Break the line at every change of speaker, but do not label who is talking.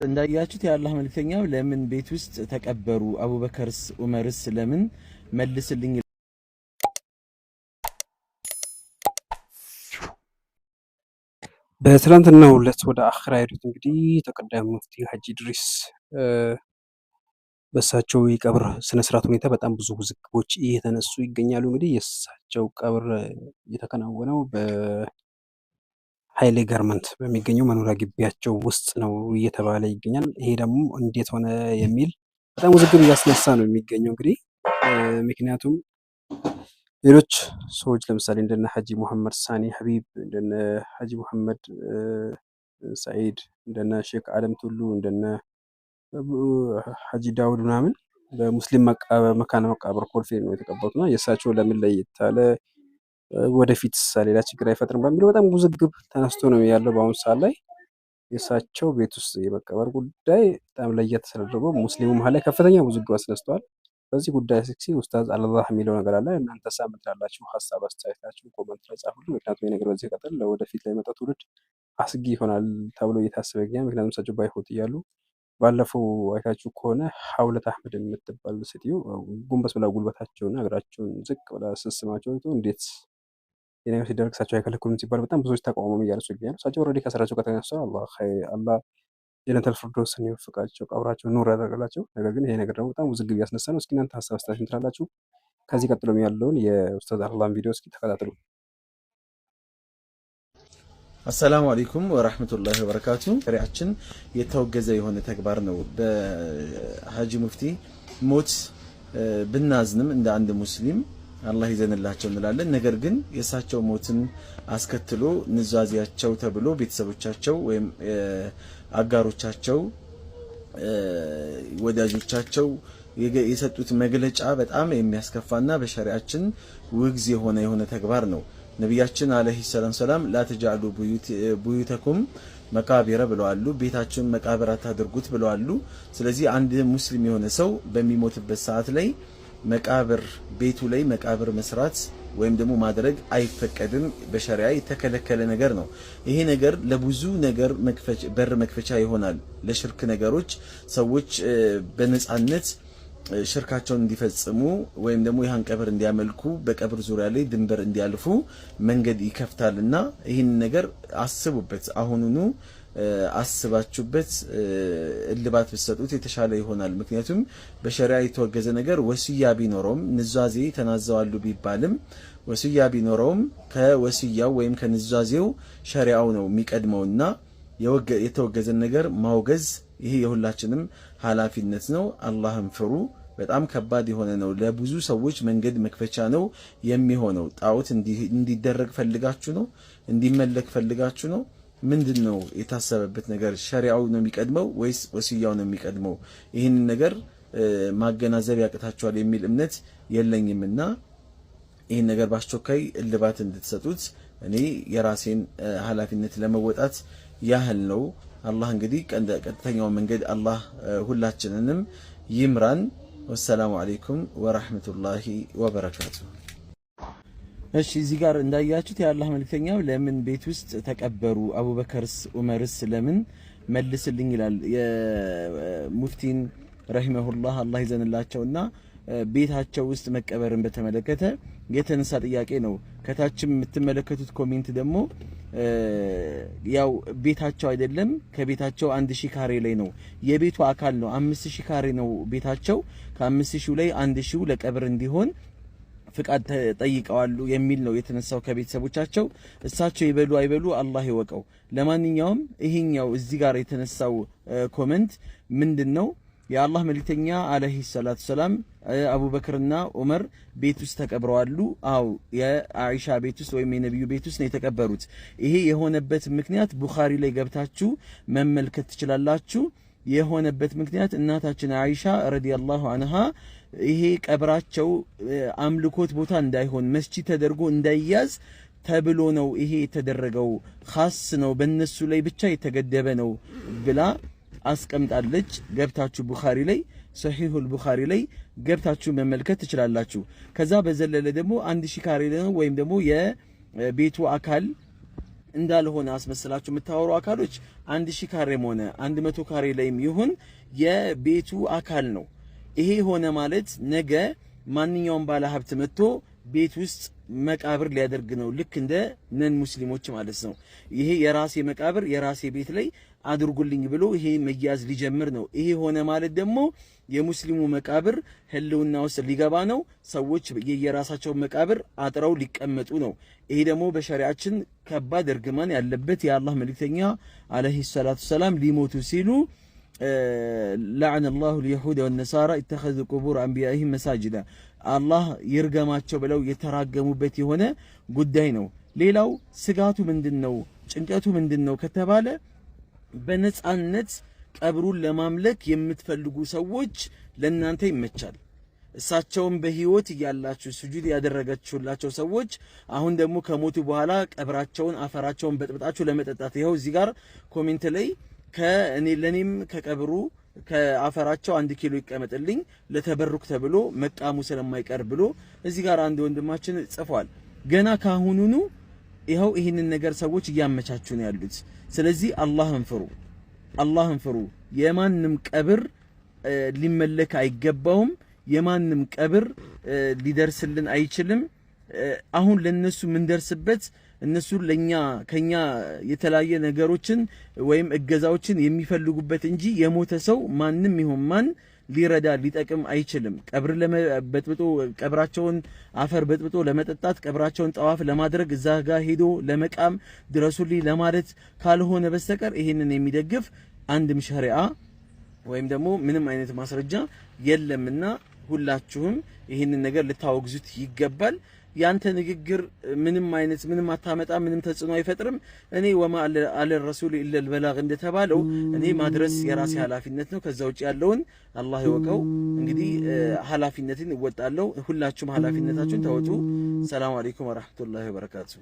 እንዳያችሁት የአላህ መልእክተኛው ለምን ቤት ውስጥ ተቀበሩ አቡበከርስ ዑመርስ ለምን መልስልኝ።
በትላንትናው ዕለት ወደ አኽራ ሄዱት እንግዲህ ተቀዳሚ ሙፍቲ ሀጂ ኢድሪስ በእሳቸው የቀብር ስነስርዓት ሁኔታ በጣም ብዙ ውዝግቦች እየተነሱ ይገኛሉ። እንግዲህ የእሳቸው ቀብር የተከናወነው ኃይሌ ጋርመንት በሚገኘው መኖሪያ ግቢያቸው ውስጥ ነው እየተባለ ይገኛል። ይሄ ደግሞ እንዴት ሆነ የሚል በጣም ውዝግብ እያስነሳ ነው የሚገኘው። እንግዲህ ምክንያቱም ሌሎች ሰዎች ለምሳሌ እንደነ ሀጂ ሙሐመድ ሳኒ ሀቢብ፣ እንደነ ሀጂ ሙሐመድ ሰዒድ፣ እንደነ ሼክ አደም ቱሉ፣ እንደነ ሀጂ ዳውድ ምናምን በሙስሊም መካነ መቃብር ኮልፌ ነው የተቀበሩትና የእሳቸው ለምን ለየት አለ ወደፊት ሌላ ችግር አይፈጥርም በሚለው በጣም ውዝግብ ተነስቶ ነው ያለው። በአሁኑ ሰዓት ላይ የእሳቸው ቤት ውስጥ የመቀበር ጉዳይ በጣም ለየት ተደርጎ ሙስሊሙ መሀል ላይ ከፍተኛ ውዝግብ አስነስተዋል። በዚህ ጉዳይ ስክሲ ኡስታዝ አላህ የሚለው ነገር አለ። እናንተ ሳምንት ያላችሁ ሀሳብ አስተያየታችሁ ኮመንት ላይ ጻፉልኝ። ምክንያቱም ይህ ነገር በዚህ ቀጥል ለወደፊት ላይ መጣ ትውልድ አስጊ ይሆናል ተብሎ እየታሰበ ይገኛል። ምክንያቱም እሳቸው ባይሆት እያሉ ባለፈው አይታችሁ ከሆነ ሀውለት አህመድ የምትባል ሴትዮ ጉንበስ ብላ ጉልበታቸውና እግራቸውን ዝቅ ብላ ስስማቸው እንዴት የነገር ሲደረግ እሳቸው አይከለክሉም ሲባል በጣም ብዙዎች ተቃውሞም እያነሱ ይገኛሉ። እሳቸው ኦልሬዲ ከስራቸው ከተነሱ አላህ ጀነተል ፊርደውስን ይወፍቃቸው፣ ቀብራቸውን ኑር ያደርግላቸው። ነገር ግን ይሄ ነገር ደግሞ በጣም ውዝግብ እያስነሳ ነው። እስኪ እናንተ ሀሳብ አስተያየት ትላላችሁ? ከዚህ ቀጥሎም ያለውን የኡስታዝ አህላን ቪዲዮ እስኪ ተከታተሉ።
አሰላሙ አለይኩም ወራህመቱላሂ ወበረካቱ። ሸሪዓችን የተወገዘ የሆነ ተግባር ነው። በሀጂ ሙፍቲ ሞት ብናዝንም እንደ አንድ ሙስሊም አላህ ይዘንላቸው እንላለን። ነገር ግን የእሳቸው ሞትን አስከትሎ ንዛዜያቸው ተብሎ ቤተሰቦቻቸው ወይም አጋሮቻቸው፣ ወዳጆቻቸው የሰጡት መግለጫ በጣም የሚያስከፋና በሸሪዓችን ውግዝ የሆነ ተግባር ነው። ነቢያችን አለይሂ ሰላም ላ ተጃሉ ቡዩተኩም መቃብረ ብለዋሉ። ቤታችሁን መቃብር አታድርጉት ብለዋሉ። ስለዚህ አንድ ሙስሊም የሆነ ሰው በሚሞትበት ሰዓት ላይ መቃብር ቤቱ ላይ መቃብር መስራት ወይም ደግሞ ማድረግ አይፈቀድም። በሸሪዓ የተከለከለ ነገር ነው። ይሄ ነገር ለብዙ ነገር በር መክፈቻ ይሆናል። ለሽርክ ነገሮች ሰዎች በነጻነት ሽርካቸውን እንዲፈጽሙ ወይም ደግሞ ይህን ቀብር እንዲያመልኩ በቀብር ዙሪያ ላይ ድንበር እንዲያልፉ መንገድ ይከፍታልና ይህን ነገር አስቡበት። አሁኑኑ አስባችሁበት እልባት ብትሰጡት የተሻለ ይሆናል። ምክንያቱም በሸሪዓ የተወገዘ ነገር ወሲያ ቢኖረውም ንዛዜ ተናዘዋሉ ቢባልም ወሲያ ቢኖረውም ከወሲያው ወይም ከንዛዜው ሸሪዓው ነው የሚቀድመውና የተወገዘን ነገር ማውገዝ ይሄ የሁላችንም ኃላፊነት ነው። አላህን ፍሩ። በጣም ከባድ የሆነ ነው። ለብዙ ሰዎች መንገድ መክፈቻ ነው የሚሆነው። ጣዖት እንዲደረግ ፈልጋችሁ ነው? እንዲመለክ ፈልጋችሁ ነው? ምንድነው የታሰበበት ነገር? ሸሪዓው ነው የሚቀድመው ወይስ ወሲያው ነው የሚቀድመው? ይህንን ነገር ማገናዘብ ያቅታችኋል የሚል እምነት የለኝምና ይህን ነገር በአስቸኳይ እልባት እንድትሰጡት እኔ የራሴን ኃላፊነት ለመወጣት ያህል ነው። አላህ እንግዲህ ቀጥተኛው መንገድ አላህ ሁላችንንም ይምራን። ወሰላሙ አለይኩም ወራህመቱላሂ ወበረካቱ። እሺ እዚህ ጋር እንዳያችሁት የአላህ መልእክተኛው ለምን ቤት ውስጥ ተቀበሩ አቡበከርስ ዑመርስ ለምን መልስልኝ ይላል። የሙፍቲን ረሂመሁላህ አላህ ይዘንላቸውና ቤታቸው ውስጥ መቀበርን በተመለከተ የተነሳ ጥያቄ ነው። ከታችም የምትመለከቱት ኮሜንት ደግሞ ያው ቤታቸው አይደለም ከቤታቸው 1000 ካሬ ላይ ነው የቤቱ አካል ነው። 5000 ካሬ ነው ቤታቸው። ከ5000 ላይ 1000 ለቀብር እንዲሆን ፍቃድ ጠይቀዋሉ የሚል ነው የተነሳው ከቤተሰቦቻቸው። እሳቸው ይበሉ አይበሉ አላህ ይወቀው። ለማንኛውም ይሄኛው እዚህ ጋር የተነሳው ኮሜንት ምንድነው? የአላህ መልእክተኛ አለይሂ ሰላቱ ሰላም አቡበክርና ዑመር ቤት ውስጥ ተቀብረዋሉ። አው የአኢሻ ቤት ውስጥ ወይም የነብዩ ቤት ውስጥ ነው የተቀበሩት። ይሄ የሆነበት ምክንያት ቡኻሪ ላይ ገብታችሁ መመልከት ትችላላችሁ። የሆነበት ምክንያት እናታችን አኢሻ ረዲየላሁ ዐንሃ ይሄ ቀብራቸው አምልኮት ቦታ እንዳይሆን መስጂድ ተደርጎ እንዳይያዝ ተብሎ ነው ይሄ የተደረገው። ኻስ ነው በእነሱ ላይ ብቻ የተገደበ ነው ብላ አስቀምጣለች። ገብታችሁ ቡኻሪ ላይ ሰሂሁል ቡኻሪ ላይ ገብታችሁ መመልከት ትችላላችሁ። ከዛ በዘለለ ደግሞ 1000 ካሬ ነው ወይም ደግሞ የቤቱ አካል እንዳልሆነ አስመስላችሁ የምታወሩ አካሎች 1000 ካሬም ሆነ 100 ካሬ ላይም ይሁን የቤቱ አካል ነው። ይሄ ሆነ ማለት ነገ ማንኛውም ባለ ሀብት መጥቶ ቤት ውስጥ መቃብር ሊያደርግ ነው። ልክ እንደ ነን ሙስሊሞች ማለት ነው። ይሄ የራሴ መቃብር የራሴ ቤት ላይ አድርጉልኝ ብሎ ይሄ መያዝ ሊጀምር ነው። ይሄ ሆነ ማለት ደግሞ የሙስሊሙ መቃብር ህልውና ውስጥ ሊገባ ነው። ሰዎች የየራሳቸው መቃብር አጥረው ሊቀመጡ ነው። ይሄ ደግሞ በሸሪዓችን ከባድ እርግማን ያለበት የአላህ መልእክተኛ አለይሂ ሰላቱ ሰላም ሊሞቱ ሲሉ لعن الله اليهود والنصارى اتخذوا قبور انبيائهم مساجدا አላህ ይርገማቸው ብለው የተራገሙበት የሆነ ጉዳይ ነው። ሌላው ስጋቱ ምንድነው? ጭንቀቱ ምንድነው ከተባለ በነጻነት ቀብሩን ለማምለክ የምትፈልጉ ሰዎች ለናንተ ይመቻል። እሳቸውም በህይወት እያላችሁ ስጁድ ያደረጋችሁላቸው ሰዎች አሁን ደግሞ ከሞቱ በኋላ ቀብራቸውን አፈራቸውን በጥብጣችሁ ለመጠጣት ይኸው እዚህ ጋር ኮሜንት ላይ ለኔም ከቀብሩ ከአፈራቸው 1 ኪሎ ይቀመጥልኝ ለተበሩክ ተብሎ መቃሙ ስለማይቀር ብሎ እዚህ ጋር አንድ ወንድማችን ጽፏል። ገና ካሁኑኑ ይኸው ይህንን ነገር ሰዎች እያመቻቹ ነው ያሉት። ስለዚህ አላህን ፍሩ። የማንም ቀብር ሊመለክ አይገባውም። የማንም ቀብር ሊደርስልን አይችልም። አሁን ለነሱ ምን ደርስበት እነሱ ለኛ ከኛ የተለያየ ነገሮችን ወይም እገዛዎችን የሚፈልጉበት እንጂ የሞተ ሰው ማንም ይሁን ማን ሊረዳ ሊጠቅም አይችልም። ቀብር ለበጥብጦ ቀብራቸውን አፈር በጥብጦ ለመጠጣት ቀብራቸውን ጠዋፍ ለማድረግ እዛ ጋር ሄዶ ለመቃም ድረሱልኝ ለማለት ካልሆነ በስተቀር ይሄንን የሚደግፍ አንድም ሸሪዓ ወይም ደግሞ ምንም አይነት ማስረጃ የለምና ሁላችሁም ይሄንን ነገር ልታወግዙት ይገባል። ያንተ ንግግር ምንም አታመጣ፣ ምንም ተጽዕኖ አይፈጥርም። እኔ ወማ አለ ረሱል ኢላ البلاغ እንደተባለው እኔ ማድረስ የራሴ ኃላፊነት ነው። ከዛ ውጪ ያለውን አላህ ይወቀው። እንግዲህ ኃላፊነትን እወጣለሁ። ሁላችሁም ኃላፊነታችሁን ተወጡ። ሰላም አለይኩም ወራህመቱላሂ ወበረካቱ።